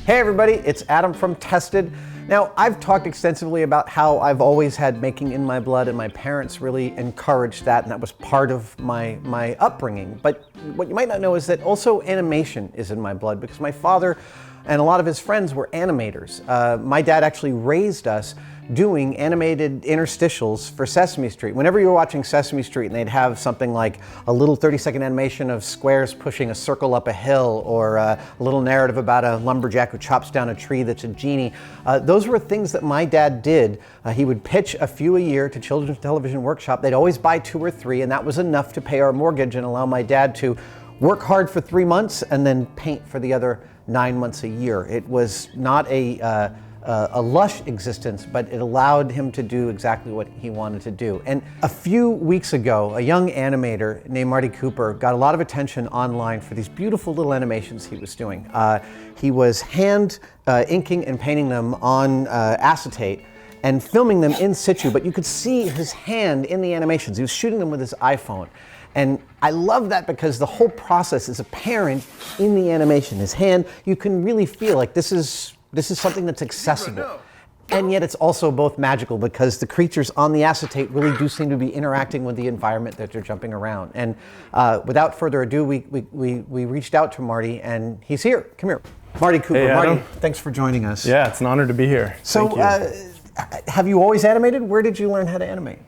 Hey everybody, it's Adam from Tested. Now, I've talked extensively about how I've always had making in my blood, and my parents really encouraged that, and that was part of my upbringing. But what you might not know is that also animation is in my blood, because my father and a lot of his friends were animators. My dad actually raised us doing animated interstitials for Sesame Street. Whenever you were watching Sesame Street and they'd have something like a little 30-second animation of squares pushing a circle up a hill, or a little narrative about a lumberjack who chops down a tree that's a genie, those were things that my dad did. He would pitch a few a year to Children's Television Workshop. They'd always buy 2 or 3, and that was enough to pay our mortgage and allow my dad to work hard for 3 months and then paint for the other 9 months a year. It was not a lush existence, but it allowed him to do exactly what he wanted to do. And a few weeks ago, a young animator named Marty Cooper got a lot of attention online for these beautiful little animations he was doing. He was hand inking and painting them on acetate and filming them in situ, but you could see his hand in the animations. He was shooting them with his iPhone. And I love that because the whole process is apparent in the animation. His hand, you can really feel like this is something that's accessible. And yet it's also both magical, because the creatures on the acetate really do seem to be interacting with the environment that they're jumping around. And without further ado, we reached out to Marty, and he's here. Come here. Marty Cooper. Hey, Adam. Marty, thanks for joining us. Yeah, it's an honor to be here. So, have you always animated? Where did you learn how to animate?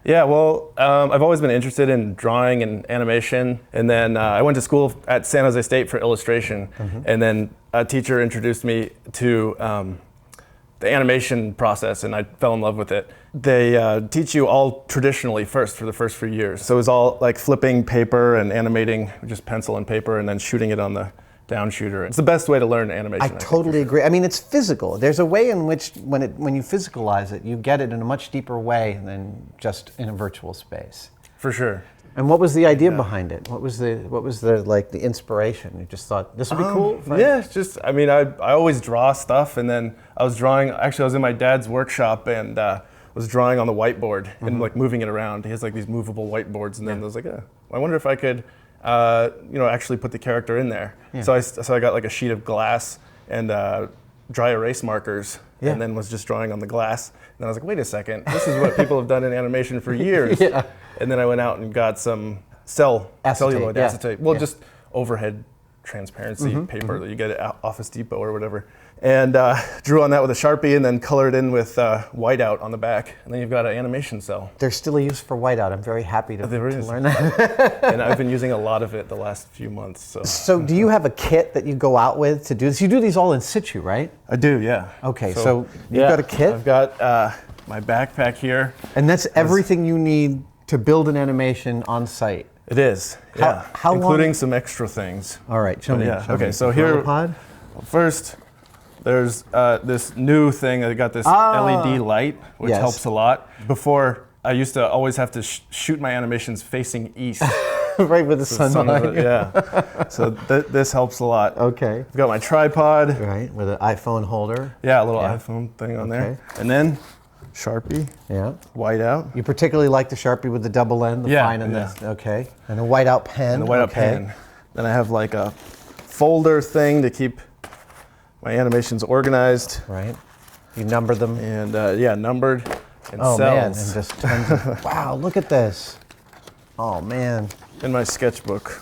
Yeah, well, I've always been interested in drawing and animation, and then I went to school at San Jose State for illustration, and then a teacher introduced me to the animation process, and I fell in love with it. They teach you all traditionally first for the first few years. So it was all like flipping paper and animating, just pencil and paper, and then shooting it on the down shooter. It's the best way to learn animation. I totally agree. I mean, it's physical. There's a way in which when you physicalize it, you get it in a much deeper way than just in a virtual space. For sure. And what was the idea behind it? What was the inspiration? You just thought this would be cool? Yeah, it's just, I mean, I always draw stuff, and then I was in my dad's workshop, and was drawing on the whiteboard and like moving it around. He has like these movable whiteboards, and then I was like, I wonder if I could actually put the character in there. Yeah. So I got like a sheet of glass and dry erase markers, and then was just drawing on the glass. And then I was like, wait a second, this is what people have done in animation for years. Yeah. And then I went out and got some celluloid acetate. Well, just overhead transparency paper that you get at Office Depot or whatever. And drew on that with a Sharpie, and then colored in with whiteout on the back. And then you've got an animation cell. There's still a use for whiteout. I'm very happy to learn that. And I've been using a lot of it the last few months. So do you have a kit that you go out with to do this? You do these all in situ, right? I do, yeah. Okay, so you've got a kit? I've got my backpack here. And that's everything you need to build an animation on site? It is, yeah. How including long? some extra things. All right, show me. Okay, so here, first, there's this new thing. I got this LED light, which helps a lot. Before, I used to always have to shoot my animations facing east. Right, with the sun behind you. Yeah. So this helps a lot. Okay. I've got my tripod. Right, with an iPhone holder. Yeah, a little iPhone thing on there. And then Sharpie. Yeah. Whiteout. You particularly like the Sharpie with the double end, the fine and the, okay. And a whiteout pen. And a whiteout pen. Then I have like a folder thing to keep my animations organized. Right. You number them. And numbered and cells. Man, and just tons of, wow, look at this. Oh man. In my sketchbook.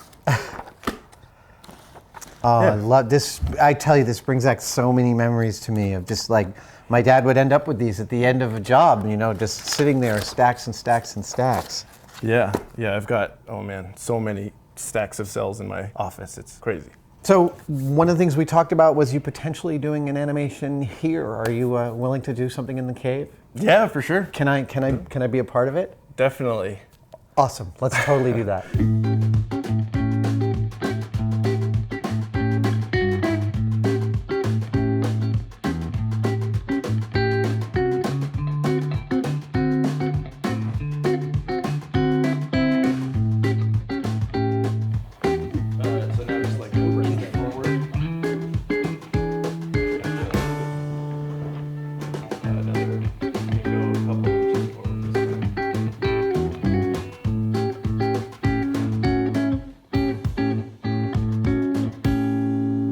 I love this. I tell you, this brings back so many memories to me of just like, my dad would end up with these at the end of a job, just sitting there, stacks and stacks and stacks. Yeah, I've got, so many stacks of cells in my office. It's crazy. So one of the things we talked about was you potentially doing an animation here. Are you willing to do something in the cave? Yeah, for sure. Can I be a part of it? Definitely. Awesome. Let's totally do that.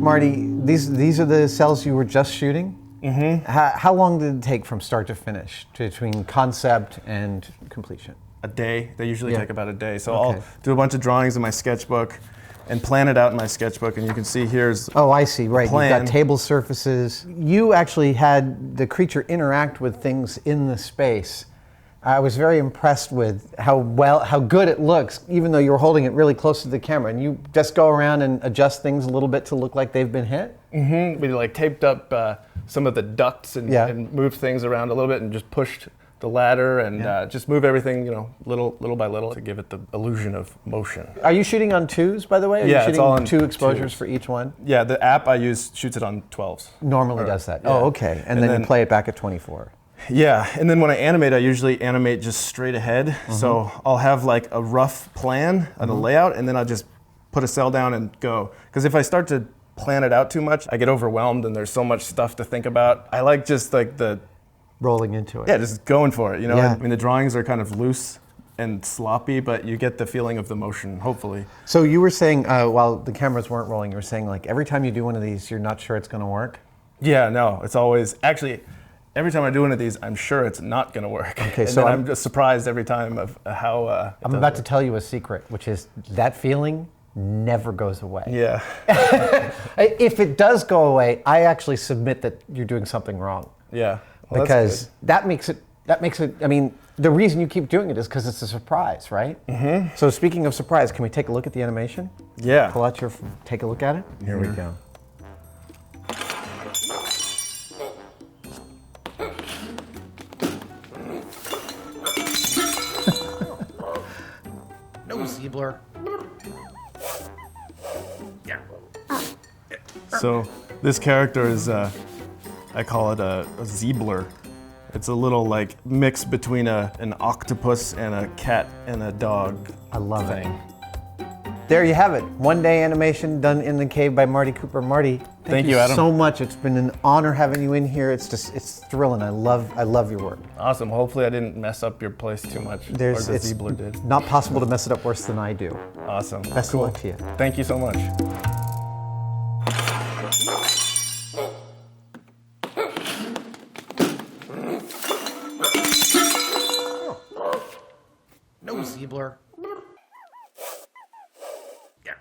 Marty, these are the cells you were just shooting? Mm-hmm. How long did it take from start to finish, between concept and completion? A day. They usually take about a day. So Okay. I'll do a bunch of drawings in my sketchbook and plan it out in my sketchbook, and you can see here's Oh, I see, right. You've plan. got table surfaces. You actually had the creature interact with things in the space. I was very impressed with how good it looks, even though you were holding it really close to the camera. And you just go around and adjust things a little bit to look like they've been hit? Mm-hmm. We like taped up some of the ducts and moved things around a little bit and just pushed the ladder and just move everything, little by little to give it the illusion of motion. Are you shooting on 2s, by the way? Are Yeah, you it's shooting all on 2 exposures 2s. for each one? Yeah, the app I use shoots it on 12s. Normally does that. Yeah. Oh, okay. And then you play it back at 24. Yeah, and then when I animate, I usually animate just straight ahead. So I'll have like a rough plan and a layout, and then I'll just put a cell down and go. Because if I start to plan it out too much, I get overwhelmed and there's so much stuff to think about. I like just like Rolling into it. yeah, just going for it. Yeah. I mean, the drawings are kind of loose and sloppy, but you get the feeling of the motion, hopefully. So you were saying, while the cameras weren't rolling, you were saying like every time you do one of these, you're not sure it's going to work? Yeah, no, it's always, actually, every time I do one of these, I'm sure it's not going to work. Okay, and so then I'm just surprised every time of how I'm about to tell you a secret, which is that feeling never goes away. Yeah. If it does go away, I actually submit that you're doing something wrong. Yeah. Well, Because that makes it, I mean, the reason you keep doing it is because it's a surprise, right? Mm-hmm. So speaking of surprise, can we take a look at the animation? Yeah. Pull out take a look at it? Here we go. No, Ziebler. So this character is, I call it a Ziebler. It's a little like mix between an octopus and a cat and a dog. I love it. There you have it. One day animation done in the cave by Marty Cooper. Marty, thank you Adam. so much. It's been an honor having you in here. It's thrilling. I love your work. Awesome. Hopefully I didn't mess up your place too much. Or the It's Ziebler did. not possible to mess it up worse than I do. Awesome. Best of luck to you. Thank you so much. No, Ziebler. Yeah.